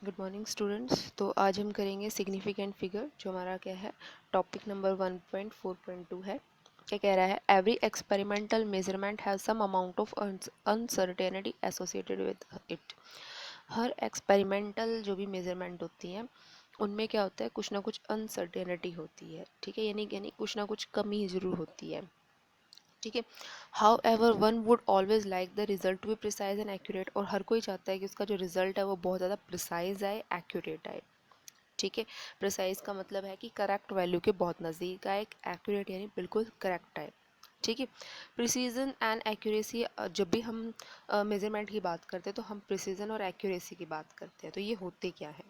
Good morning students. तो आज हम करेंगे सिग्निफिकेंट फिगर, जो हमारा क्या है, टॉपिक नंबर 1.4.2 है। क्या कह रहा है? Every experimental measurement have some amount of uncertainty associated with it. हर एक्सपेरिमेंटल जो भी मेजरमेंट होती हैं उनमें क्या होता है, कुछ ना कुछ अनसर्टेनिटी होती है। ठीक है, यानी कुछ ना कुछ कमी ज़रूर होती है। ठीक है। However one would always like the result to be precise and accurate. और हर कोई चाहता है कि उसका जो रिजल्ट है वो बहुत ज़्यादा प्रिसाइज आए, एक्यूरेट आए। ठीक है। प्रिसाइज का मतलब है कि करेक्ट वैल्यू के बहुत नज़दीक आए, एक्यूरेट यानी बिल्कुल करेक्ट आए। ठीक है। प्रिसीजन एंड एक्यूरेसी, जब भी हम मेजरमेंट की बात करते हैं तो हम प्रिसीजन और एक्यूरेसी की बात करते हैं। तो ये होते क्या है?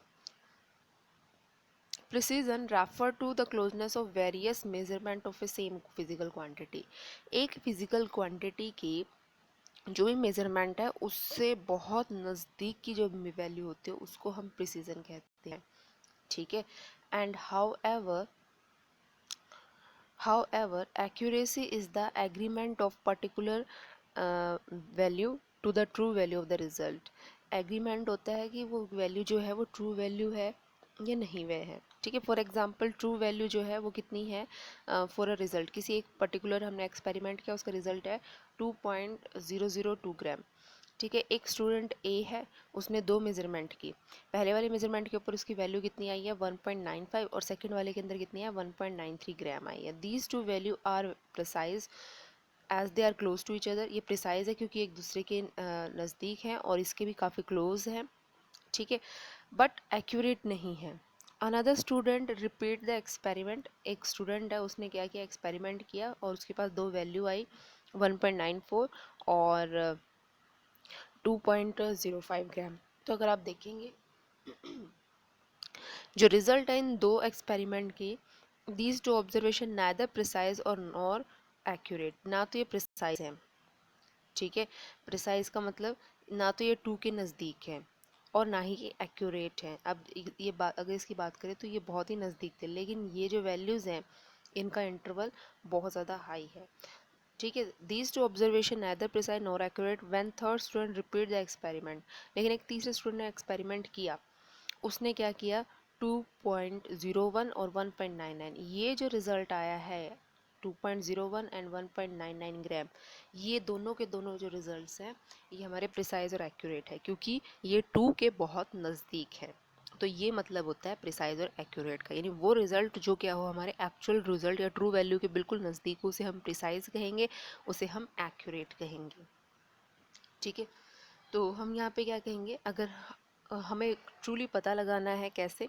Precision refer to the closeness of various measurement of a same physical quantity। एक physical quantity की जो भी मेजरमेंट है उससे बहुत नज़दीक की जो वैल्यू होती है उसको हम प्रिसीजन कहते हैं। ठीक है। And however accuracy is the agreement of particular value to the true value of the result। Agreement होता है कि वो वैल्यू जो है वो ट्रू वैल्यू है या नहीं वह है। ठीक है। फॉर एग्जांपल ट्रू वैल्यू जो है वो कितनी है फॉर अ रिजल्ट, किसी एक पर्टिकुलर हमने एक्सपेरिमेंट किया, उसका रिजल्ट है 2.002 ग्राम। ठीक है। एक स्टूडेंट ए है, उसने दो मेजरमेंट की। पहले वाले मेजरमेंट के ऊपर उसकी वैल्यू कितनी आई है 1.95, और सेकंड वाले के अंदर कितनी है 1.93 ग्राम आई है। These two value are precise as they are close to each other. ये प्रिसाइज है क्योंकि एक दूसरे के नज़दीक हैं और इसके भी काफ़ी क्लोज हैं। ठीक है। बट एक्यूरेट नहीं है। Another student repeat the experiment. एक स्टूडेंट है, उसने क्या किया, एक्सपेरिमेंट किया और उसके पास दो वैल्यू आई 1.94 और 2.05 ग्राम। तो अगर आप देखेंगे जो रिजल्ट है इन दो एक्सपेरिमेंट की, these two observation neither precise और नॉर एक्यूरेट। ना तो ये प्रिसाइज है। ठीक है। प्रिसाइज का मतलब ना तो ये टू के नज़दीक है और ना ही ये एक्यूरेट है। अब ये बात, अगर इसकी बात करें तो ये बहुत ही नज़दीक थे, लेकिन ये जो वैल्यूज़ हैं इनका इंटरवल बहुत ज़्यादा हाई है। ठीक है। These two observation neither precise nor accurate when third student repeat the experiment. लेकिन एक तीसरे स्टूडेंट ने एक्सपेरिमेंट किया, उसने क्या किया 2.01 और 1.99, ये जो रिज़ल्ट आया है 2.01 एंड 1.99 ग्राम, ये दोनों के दोनों जो रिजल्ट्स हैं ये हमारे प्रिसाइज और एक्यूरेट है, क्योंकि ये टू के बहुत नज़दीक है। तो ये मतलब होता है प्रिसाइज और एक्यूरेट का, यानी वो रिजल्ट जो क्या हो हमारे एक्चुअल रिजल्ट या ट्रू वैल्यू के बिल्कुल नज़दीक हो, उसे हम प्रिसाइज कहेंगे, उसे हम एक्यूरेट कहेंगे। ठीक है। तो हम यहाँ पे क्या कहेंगे, अगर हमें ट्रूली पता लगाना है कैसे,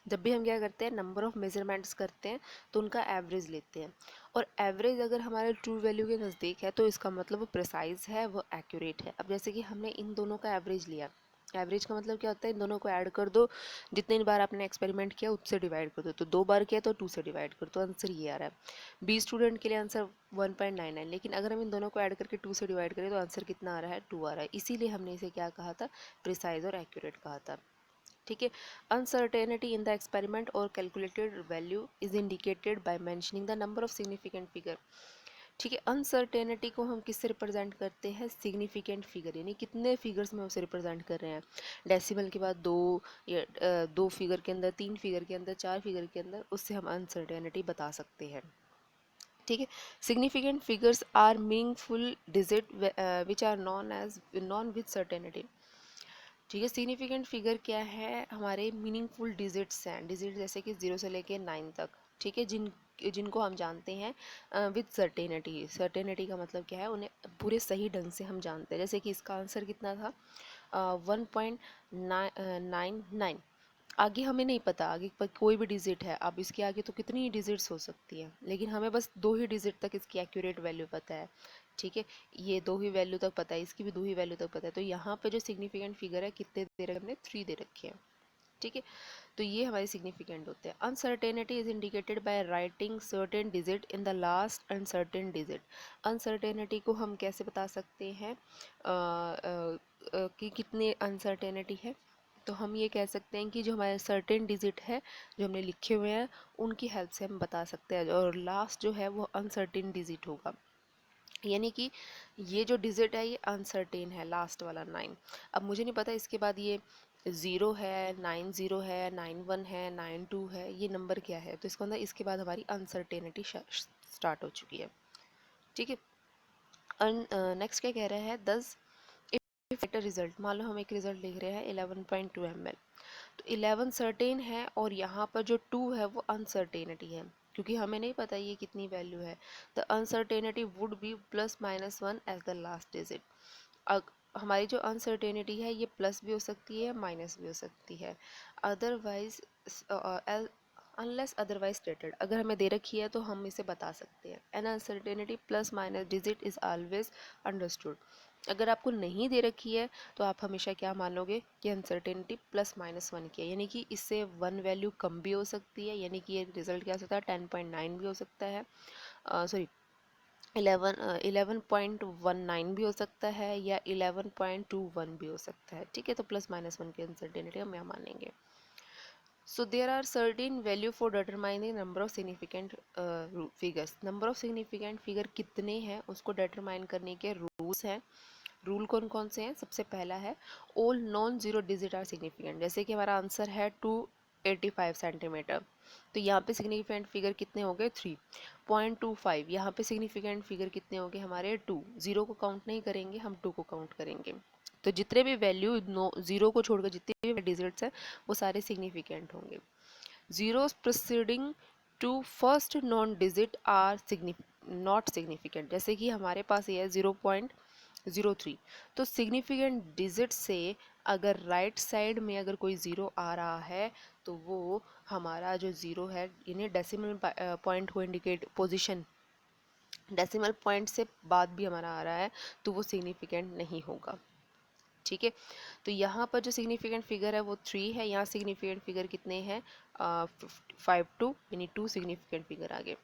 जब भी हम क्या करते हैं नंबर ऑफ मेजरमेंट्स करते हैं तो उनका एवरेज लेते हैं, और एवरेज अगर हमारे ट्रू वैल्यू के नज़दीक है तो इसका मतलब वो प्रिसाइज है, वो एक्यूरेट है। अब जैसे कि हमने इन दोनों का एवरेज लिया, एवरेज का मतलब क्या होता है, इन दोनों को ऐड कर दो, जितनी बार आपने एक्सपेरिमेंट किया उससे डिवाइड कर दो, तो दो बार किया तो टू से डिवाइड कर दो, आंसर ये आ रहा है। 20 स्टूडेंट के लिए आंसर 1.99, लेकिन अगर हम इन दोनों को ऐड करके टू से डिवाइड करें तो आंसर कितना आ रहा है, 2 आ रहा है। इसीलिए हमने इसे क्या कहा था, प्रिसाइज और एक्यूरेट कहा था। ठीक है। अनसर्टेनिटी इन द एक्सपेरिमेंट और calculated value is indicated by mentioning the number of significant figure. ठीक है। अनसर्टेनिटी को हम किससे रिप्रेजेंट करते हैं, सिग्निफिकेंट फिगर, यानी कितने फिगर्स में उसे रिप्रेजेंट कर रहे हैं। डेसिमल के बाद दो, या दो फिगर के अंदर, तीन फिगर के अंदर, चार फिगर के अंदर, उससे हम अनसर्टेनिटी बता सकते हैं। ठीक है। Significant figures are meaningful digit which are known as known with certainty. ठीक है। सिग्निफिकेंट फिगर क्या है, हमारे मीनिंगफुल डिजिट्स हैं, डिजिट जैसे कि 0 से लेके 9 तक। ठीक है। जिनको हम जानते हैं विद सर्टेनिटी। सर्टेनिटी का मतलब क्या है, उन्हें पूरे सही ढंग से हम जानते हैं। जैसे कि इसका आंसर कितना था 1.99। आगे हमें नहीं पता, आगे पर कोई भी डिजिट है, अब इसके आगे तो कितनी ही डिजिट्स हो सकती हैं, लेकिन हमें बस दो ही डिजिट तक इसकी एक्यूरेट वैल्यू पता है। ठीक है। ये दो ही वैल्यू तक पता है, इसकी भी दो ही वैल्यू तक पता है। तो यहाँ पे जो सिग्निफिकेंट फिगर है कितने दे रखे हमने, 3 दे रखे हैं। ठीक है। तो ये हमारे सिग्निफिकेंट होते हैं। Uncertainty is indicated by writing certain digit in the last uncertain digit. Uncertainty को हम कैसे बता सकते हैं कि कितनी अनसर्टेनिटी है, तो हम ये कह सकते हैं कि जो हमारे सर्टेन डिजिट है जो हमने लिखे हुए हैं उनकी हेल्प से हम बता सकते हैं, और लास्ट जो है वो अनसर्टेन डिजिट होगा, यानी कि ये जो डिजिट है ये अनसर्टेन है, लास्ट वाला 9। अब मुझे नहीं पता इसके बाद ये ज़ीरो है, 90 है, 91 है, 92 है, ये नंबर क्या है? तो इसका मतलब इसके बाद हमारी अनसर्टेनिटी स्टार्ट हो चुकी है। ठीक है। नेक्स्ट क्या कह रहा है, 10 इफ रिजल्ट, मान लो हम एक रिजल्ट लिख रहे हैं 11.2 ml, तो 11 सर्टेन है और यहाँ पर जो 2 है वो अनसर्टेनिटी है, क्योंकि हमें नहीं पता ये कितनी वैल्यू है। The uncertainty would be +-1 as the last digit. हमारी जो अनसर्टेनिटी है ये प्लस भी हो सकती है, माइनस भी हो सकती है, अदरवाइज अनलेस अदरवाइज स्टेटेड। अगर हमें दे रखी है तो हम इसे बता सकते हैं। An uncertainty plus minus digit is always understood. अगर आपको नहीं दे रखी है तो आप हमेशा क्या मानोगे कि अनसर्टेनिटी +-1 की है, यानी कि इससे 1 वैल्यू कम भी हो सकती है, यानी कि ये रिजल्ट क्या हो सकता है 10.9 भी हो सकता है, सॉरी 11.19 भी हो सकता है, या 11.21 भी हो सकता है। ठीक है, तो +-1 की अनसर्टेनिटी हम यहाँ मानेंगे। So there are certain value for determining number of significant figures. Number of significant figure कितने हैं उसको determine करने के rules हैं। रूल कौन कौन से हैं? सबसे पहला है all non zero digit are significant. जैसे कि हमारा आंसर है 285 सेंटीमीटर, तो यहाँ पे सिग्निफिकेंट फिगर कितने हो गए 3.25। यहाँ पे सिग्निफिकेंट फिगर कितने हो गए हमारे 2। जीरो को काउंट नहीं करेंगे, हम 2 को काउंट करेंगे। तो जितने भी वैल्यू जीरो को छोड़कर जितने भी डिजिट्स हैं वो सारे सिग्निफिकेंट होंगे। zeros preceding to first non digit are not significant. जैसे कि हमारे पास ये है 0.03, तो सिग्निफिकेंट डिजिट से अगर राइट साइड में अगर कोई ज़ीरो आ रहा है तो वो हमारा जो ज़ीरो है, यानी डेसिमल पॉइंट को इंडिकेट पोजीशन, डेसिमल पॉइंट से बाद भी हमारा आ रहा है तो वो सिग्निफिकेंट नहीं होगा। ठीक है, तो यहाँ पर जो सिग्निफिकेंट फिगर है वो 3 है, यहाँ सिग्निफिकेंट फिगर कितने हैं 52, यानी 2 सिग्निफिकेंट फिगर आ गए।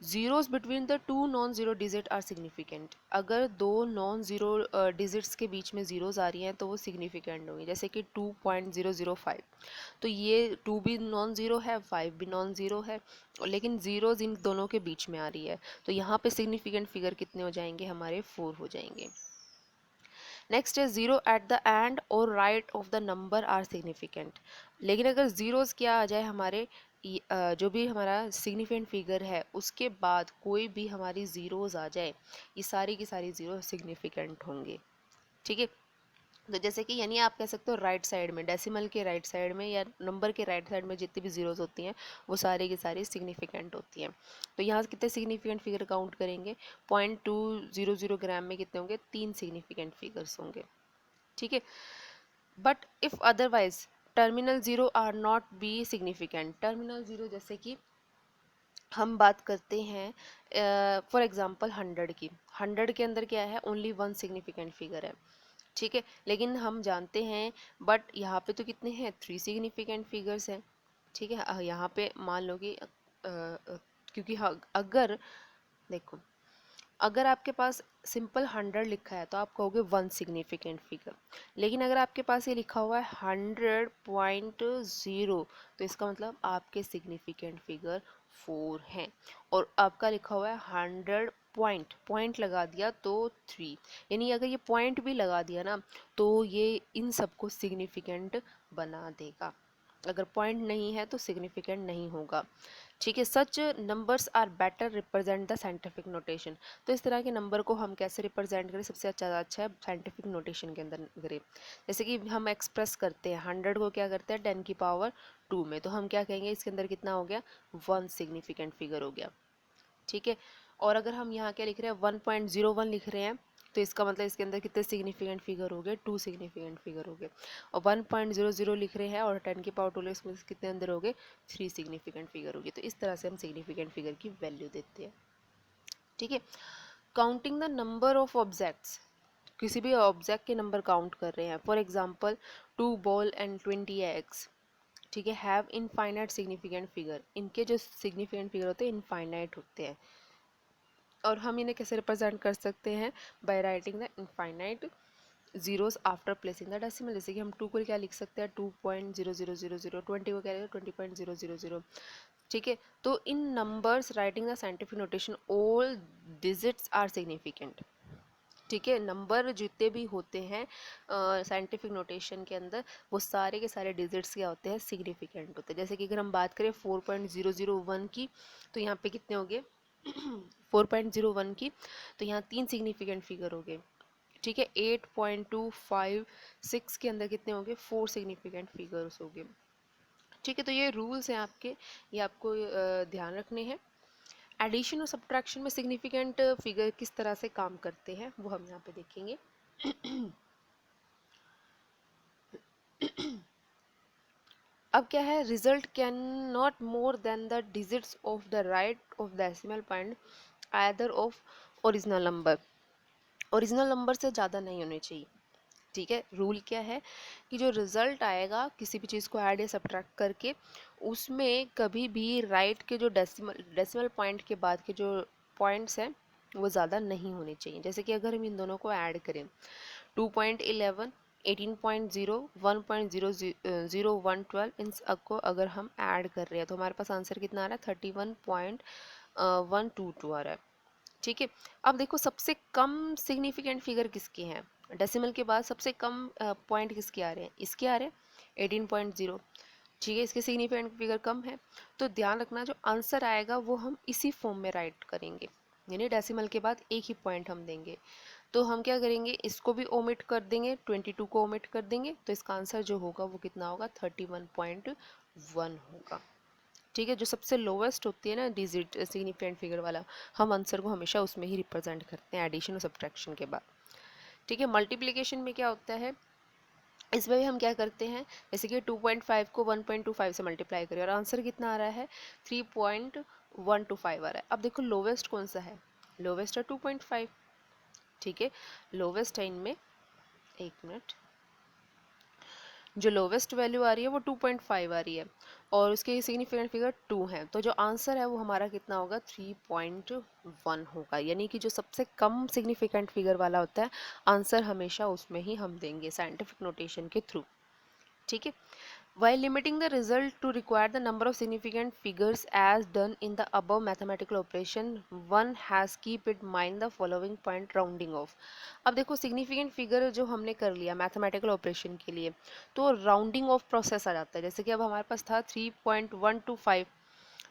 Zeros between the two non zero digit are significant. अगर दो नॉन जीरो डिजिट्स के बीच में जीरोस आ रही हैं तो वो सिग्निफिकेंट होंगी। जैसे कि 2.005, तो ये 2 भी नॉन ज़ीरो है, 5 भी नॉन ज़ीरो है, लेकिन ज़ीरोज़ इन दोनों के बीच में आ रही है, तो यहाँ पे सिग्निफिकेंट फिगर कितने हो जाएंगे हमारे 4 हो जाएंगे। नेक्स्ट है ज़ीरो एट द एंड और right of the number are significant. लेकिन अगर ज़ीरोज़ क्या आ जाए हमारे जो भी हमारा सिग्निफिकेंट फिगर है उसके बाद कोई भी हमारी ज़ीरोज़ आ जाए, ये सारी की सारी ज़ीरो सिग्निफिकेंट होंगे। ठीक है, तो जैसे कि यानी आप कह सकते हो राइट साइड में, डेसिमल के राइट साइड में या नंबर के राइट साइड में जितनी भी जीरोस होती हैं वो सारी की सारी सिग्निफिकेंट होती हैं। तो यहाँ से कितने सिग्निफिकेंट फिगर काउंट करेंगे, 0.200 ग्राम में कितने होंगे 3 सिग्निफिकेंट फिगर्स होंगे। ठीक है, but if otherwise terminal zero are not be significant. Terminal zero जैसे कि हम बात करते हैं फॉर एग्जांपल 100 की, 100 के अंदर क्या है ओनली 1 सिग्निफिकेंट फिगर है। ठीक है, लेकिन हम जानते हैं बट यहाँ पे तो कितने हैं 3 सिग्निफिकेंट फिगर्स हैं। ठीक है, यहाँ पे मान लो कि क्योंकि अगर देखो, अगर आपके पास सिंपल 100 लिखा है तो आप कहोगे 1 सिग्निफिकेंट फिगर, लेकिन अगर आपके पास ये लिखा हुआ है 100.0 तो इसका मतलब आपके सिग्निफिकेंट फिगर 4 हैं, और आपका लिखा हुआ है 100 पॉइंट, पॉइंट लगा दिया तो 3, यानी अगर ये पॉइंट भी लगा दिया ना तो ये इन सबको सिग्निफिकेंट बना देगा। अगर पॉइंट नहीं है तो सिग्निफिकेंट नहीं होगा। ठीक है, such numbers are better represent the scientific notation. तो इस तरह के नंबर को हम कैसे रिप्रेजेंट करें, सबसे अच्छा है साइंटिफिक नोटेशन के अंदर करें। जैसे कि हम एक्सप्रेस करते हैं 100 को क्या करते हैं 10 की पावर 2 में, तो हम क्या कहेंगे इसके अंदर कितना हो गया 1 सिग्निफिकेंट फिगर हो गया। ठीक है, और अगर हम यहाँ क्या लिख रहे हैं 1.01 लिख रहे हैं तो इसका मतलब इसके अंदर कितने सिग्निफिकेंट फिगर हो गए 2 सिग्निफिकेंट फिगर हो गए, और 1.00 लिख रहे हैं और 10 की पावर 2 इसमें कितने अंदर हो गए 3 सिग्निफिकेंट फिगर हो गए। तो इस तरह से हम सिग्निफिकेंट फिगर की वैल्यू देते हैं। ठीक है, counting the number of objects, किसी भी ऑब्जेक्ट के नंबर काउंट कर रहे हैं, for example 2 ball and 20 eggs. ठीक है, हैव इनफाइनाइट सिग्निफिकेंट फिगर, इनके जो सिग्निफिकेंट फिगर होते हैं इनफाइनाइट होते हैं, और हम इन्हें कैसे रिप्रेजेंट कर सकते हैं by writing the infinite zeros after placing the decimal. जैसे कि हम 2 को क्या लिख सकते हैं 2.0000, 20 को क्या लिखेंगे 20.000। ठीक है, तो in numbers writing the scientific notation all digits are significant. ठीक है, नंबर जितने भी होते हैं साइंटिफिक नोटेशन के अंदर, वो सारे के सारे डिजिट्स क्या होते हैं, सिग्निफिकेंट होते हैं। जैसे कि अगर हम बात करें 4.001 की, तो यहाँ पे कितने हो गए 4.01 की, तो यहाँ 3 सिग्निफिकेंट फिगर हो गए। ठीक है, 8.256 के अंदर कितने हो गए, 4 सिग्निफिकेंट फिगर्स हो गए। ठीक है, तो ये रूल्स हैं आपके, ये आपको ध्यान रखने हैं। एडिशन और सब्ट्रैक्शन में सिग्निफिकेंट फिगर किस तरह से काम करते हैं वो हम यहाँ पे देखेंगे। अब क्या है, result can not more than the digits of the right of decimal point either of original number. Original number से ज़्यादा नहीं होने चाहिए। ठीक है, रूल क्या है कि जो रिजल्ट आएगा किसी भी चीज़ को ऐड या सब्ट्रैक्ट करके, उसमें कभी भी राइट के जो डेसिमल पॉइंट के बाद के जो पॉइंट्स हैं वो ज़्यादा नहीं होने चाहिए। जैसे कि अगर हम इन दोनों को ऐड करें, 2.11, 18.0, 1.00112, इन सबको अगर हम ऐड कर रहे हैं तो हमारे पास आंसर कितना आ रहा है, 31.122 आ रहा है। ठीक है, अब देखो सबसे कम सिग्निफिकेंट फिगर किसके हैं, डेसिमल के बाद सबसे कम पॉइंट किसके आ रहे हैं, इसके आ रहे हैं 18.0। ठीक है, इसके सिग्निफिकेंट फिगर कम है, तो ध्यान रखना जो आंसर आएगा वो हम इसी फॉर्म में राइट करेंगे, यानी डेसिमल के बाद एक ही पॉइंट हम देंगे। तो हम क्या करेंगे, इसको भी ओमिट कर देंगे, 22 को ओमिट कर देंगे, तो इसका आंसर जो होगा वो कितना होगा, 31.1 होगा। ठीक है, जो सबसे लोवेस्ट होती है ना डिजिट सिग्निफिकेंट फिगर वाला, हम आंसर को हमेशा उसमें ही रिप्रेजेंट करते हैं एडिशन और सब्ट्रैक्शन के बाद। ठीक है, मल्टीप्लिकेशन में क्या होता है, इसमें भी हम क्या करते हैं, जैसे कि 2.5 को 1.25 से मल्टीप्लाई करें और आंसर कितना आ रहा है, 3.125 आ रहा है। अब देखो लोवेस्ट कौन सा है, लोवेस्ट है 2.5। ठीक है, लोवेस्ट है इनमें, एक मिनट, जो लोवेस्ट वैल्यू आ रही है वो 2.5 आ रही है और उसके सिग्निफिकेंट फिगर 2 है, तो जो आंसर है वो हमारा कितना होगा, 3.1 होगा। यानी कि जो सबसे कम सिग्निफिकेंट फिगर वाला होता है, आंसर हमेशा उसमें ही हम देंगे साइंटिफिक नोटेशन के थ्रू। ठीक है, while limiting the result to require the number of significant figures as done in the above mathematical operation, one has keep in mind the following point rounding off। अब देखो significant figure जो हमने कर लिया mathematical operation के लिए, तो rounding off process आ जाता है। जैसे कि अब हमारे पास था 3.125,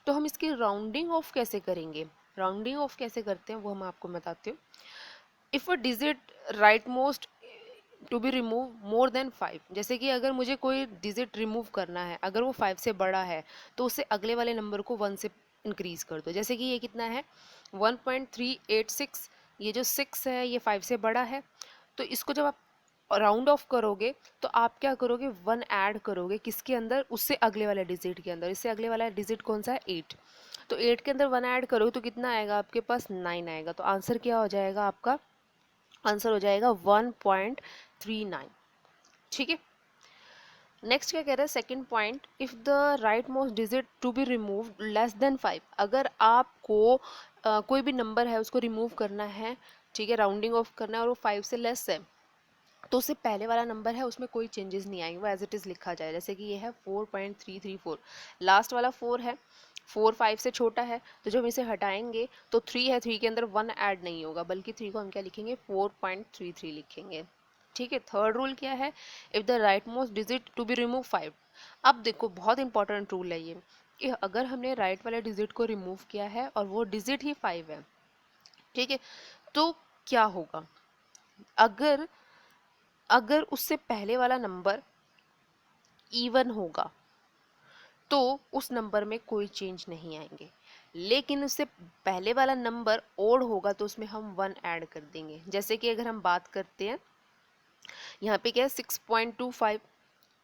तो हम इसकी राउंडिंग ऑफ कैसे करेंगे, राउंडिंग ऑफ कैसे करते हैं वो हम आपको बताते हैं। If a digit right most to be remove more than 5, जैसे कि अगर मुझे कोई डिजिट रिमूव करना है, अगर वो 5 से बड़ा है तो उससे अगले वाले नंबर को 1 से इंक्रीज कर दो। जैसे कि ये कितना है 1.386, ये जो 6 है ये 5 से बड़ा है, तो इसको जब आप राउंड ऑफ करोगे तो आप क्या करोगे, 1 ऐड करोगे किसके अंदर, उससे अगले वाले डिजिट के अंदर। इससे अगले वाला डिजिट कौन सा है, 8, तो 8 के अंदर 1 ऐड करोगे तो कितना आएगा आपके पास, 9 आएगा। तो आंसर क्या हो जाएगा आपका, आंसर हो जाएगा 1.39। ठीक है, नेक्स्ट क्या कह रहा है, second point, if the right most digit to be remove less than 5, अगर आपको कोई भी नंबर है उसको रिमूव करना है, ठीक है, राउंडिंग ऑफ करना है और वो 5 से लेस है, तो उससे पहले वाला नंबर है उसमें कोई चेंजेस नहीं आएंगे, वो एज इट इज़ लिखा जाए। जैसे कि ये है 4.334, लास्ट वाला 4 है, 4 5 से छोटा है, तो जब हम इसे हटाएंगे तो 3 है, 3 के अंदर 1 ऐड नहीं होगा, बल्कि 3 को हम क्या लिखेंगे, 4.33 लिखेंगे। ठीक है, थर्ड रूल क्या है, if the right most digit to be remove 5। अब देखो बहुत इंपॉर्टेंट रूल है ये, कि अगर हमने राइट वाले डिजिट को रिमूव किया है और वो डिजिट ही 5 है, ठीक है, तो क्या होगा, अगर अगर उससे पहले वाला नंबर इवन होगा तो उस नंबर में कोई चेंज नहीं आएंगे, लेकिन उससे पहले वाला नंबर ओड होगा तो उसमें हम 1 ऐड कर देंगे। जैसे कि अगर हम बात करते हैं यहाँ पे क्या है 6.25,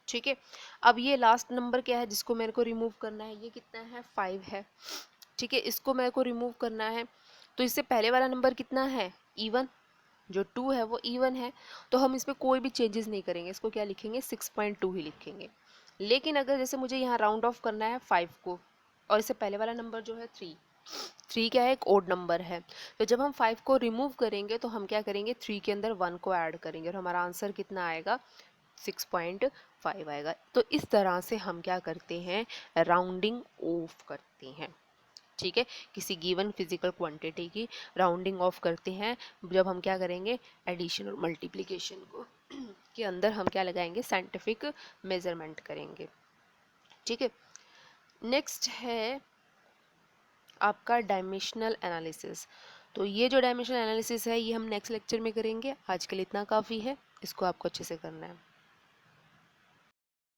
ठीक है, अब ये लास्ट नंबर क्या है जिसको मेरे को रिमूव करना है, ये कितना है 5 है। ठीक है, इसको मेरे को रिमूव करना है, तो इससे पहले वाला नंबर कितना है, इवन, जो 2 है वो इवन है, तो हम इसमें कोई भी चेंजेस नहीं करेंगे, इसको क्या लिखेंगे, 6.2 ही लिखेंगे। लेकिन अगर जैसे मुझे यहाँ राउंड ऑफ करना है 5 को, और इससे पहले वाला नंबर जो है 3, 3 क्या है, एक ओड नंबर है, तो जब हम 5 को रिमूव करेंगे तो हम क्या करेंगे, 3 के अंदर 1 को ऐड करेंगे और हमारा आंसर कितना आएगा, 6.5 आएगा। तो इस तरह से हम क्या करते हैं, राउंडिंग ऑफ करते हैं। ठीक है, किसी गिवन फिजिकल क्वांटिटी की राउंडिंग ऑफ करते हैं जब हम क्या करेंगे, एडिशन और मल्टीप्लिकेशन को के अंदर हम क्या लगाएंगे, साइंटिफिक मेजरमेंट करेंगे। ठीक है, नेक्स्ट है आपका डायमेंशनल एनालिसिस। तो ये जो डायमेंशनल एनालिसिस है ये हम नेक्स्ट लेक्चर में करेंगे, आज के लिए इतना काफ़ी है, इसको आपको अच्छे से करना है।